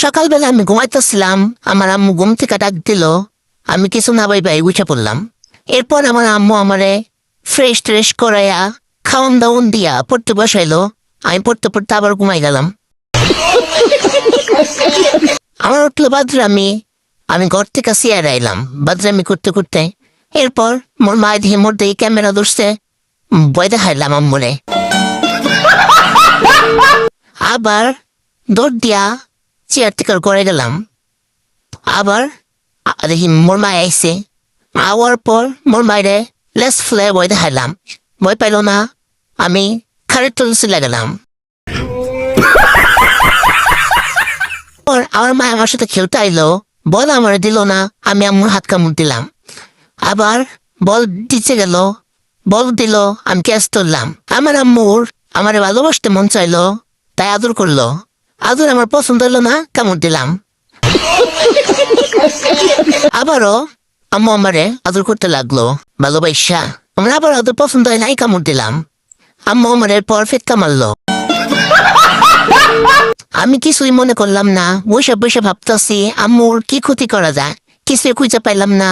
সকালবেলা আমি ঘুমাইতেছিলাম, আমার আম্মু ঘুম থেকে ডাক দিল। আমি কিছু না ভাই উঠে পড়লাম। এরপর আমার আম্মু আমারে ফ্রেশ ট্রেশ করাইয়া খাওয়ান দাওয়ান দিয়া পড়তে বসাইলো। আমি পড়তে পড়তে আবার ঘুমাই গেলাম। আমার উঠলো বাদরামি। আমি ঘর থেকে চেয়ারে আইলাম বাদরামি করতে করতে। এরপর মোর মায়ের দিয়ে মোর দিয়ে ক্যামেরা ধরছে, ভয় দেখাইলাম আম্মুরে। আবার দৌড় দিয়া চেয়ার থেকে করে গেলাম। আবার দেখি মোর মায় আইসে। আওয়ার পর মোর মায়েরে লেস ফুলে ভয় দেখাইলাম। ভয় পাইল না, আমি খারের তলে চলে গেলাম। আমার মা আমার সাথে খেলতে আইলো, বল আমার দিল না। আমি আম্মুর হাত কামড় দিলাম। আবার বল দিতে গেল, বল দিল, আমি ক্যাচ তুললাম। আমার আম্মুর আমার ভালোবাসতে মন চাইলো, তাই আদর করলো। আদর আমার পছন্দ হলো না, কামড় দিলাম। আবারও আম্মু আমারে আদর করতে লাগলো ভালোবাসা। আমার আবার আদর পছন্দ হয় নাই, কামড় দিলাম। আম্মু আমার পারফেক্ট মারলো। আমি কিছুই মনে করলাম না, বসে বসে ভাবতেছি আম্মুর কি ক্ষতি করা যায়, কিছুই খুঁজে পাইলাম না।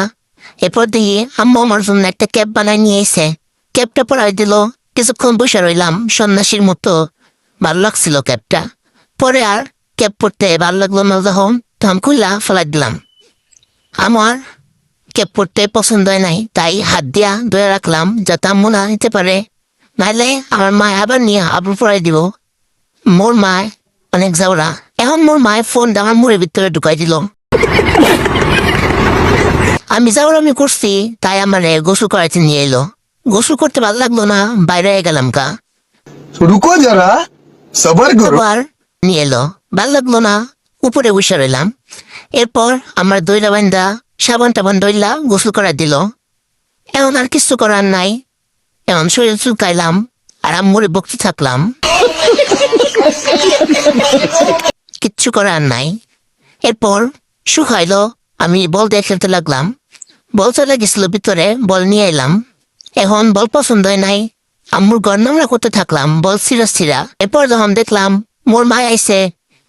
এরপর দেখি আম্মু আমার জন্য একটা ক্যাপ বানাই নিয়ে এসে ক্যাপটা পরাই দিল। কিছুক্ষণ বসে রইলাম সন্ন্যাসীর মতো, ভালো লাগছিল ক্যাপটা। পরে আর ক্যাপ পরতে ভালো লাগলো না যখন, তখন খুললা ফেলাই দিলাম। আমার ক্যাপ পরতে পছন্দ হয় নাই, তাই হাত দিয়া ধরে রাখলাম যাতে আম্মু না নিতে পারে, নাইলে আমার মা আবার নিয়ে আবার পরাই দিব। মোর মায় অনেক যাওরা। এখন মোর মায়ের ফোন আমার মুড়ের ভিতরে ঢুকাই দিল। আমি যাওরামি করছি, তাই আমারে গোসল করাইতে নিয়ে এলো। গোসল করতে ভালো লাগলো না, বাইরে গেলাম কা। रुको जरा सबर करो। আবার নিয়ে এলো, ভালো লাগলো না, উপরে বসে রইলাম। এরপর আমার দইলা বান্ধা সাবান টাবান দইলা গোসল করাই দিল। এখন আর কিছু করার নাই, এখন শরীর চুলকাইলাম আর আম্মুরে বকতে থাকলাম। কিচ্ছু করার নাই। এরপর শুকাইলো, আমি বল দিয়ে খেলতে লাগলাম। বল চলে গেছিল ভিতরে, বল নিয়ে এলাম। এখন বল পছন্দ হয় নাই, আম্মুর ঘর নোংরা করতে থাকলাম, বল ছিঁড়া। এরপর যখন দেখলাম মোর মা আইসে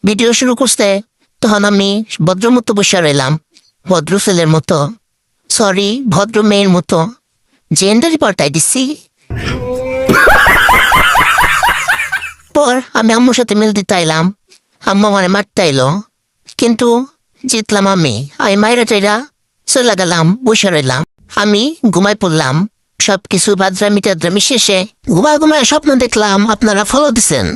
ভিডিও শুরু করছে, তখন আমি ভদ্র মতো বসে রইলাম, ভদ্র ছেলের মতো, সরি ভদ্র মেয়ের মতো। জেন্ডারি পাল্টাই দিচ্ছি। পর আমি আম্মুর সাথে মিল দিতে আইলাম। আম্মু মানে মারতে আইলো, কিন্তু জিতলাম আমি। মায়েরা চাইরা চলে গেলাম, বসে রইলাম। আমি ঘুমাই পড়লাম। সবকিছু বাদরামি টাদরামি শেষে ঘুমায় স্বপ্ন দেখলাম, আপনারা ফলো দিছেন।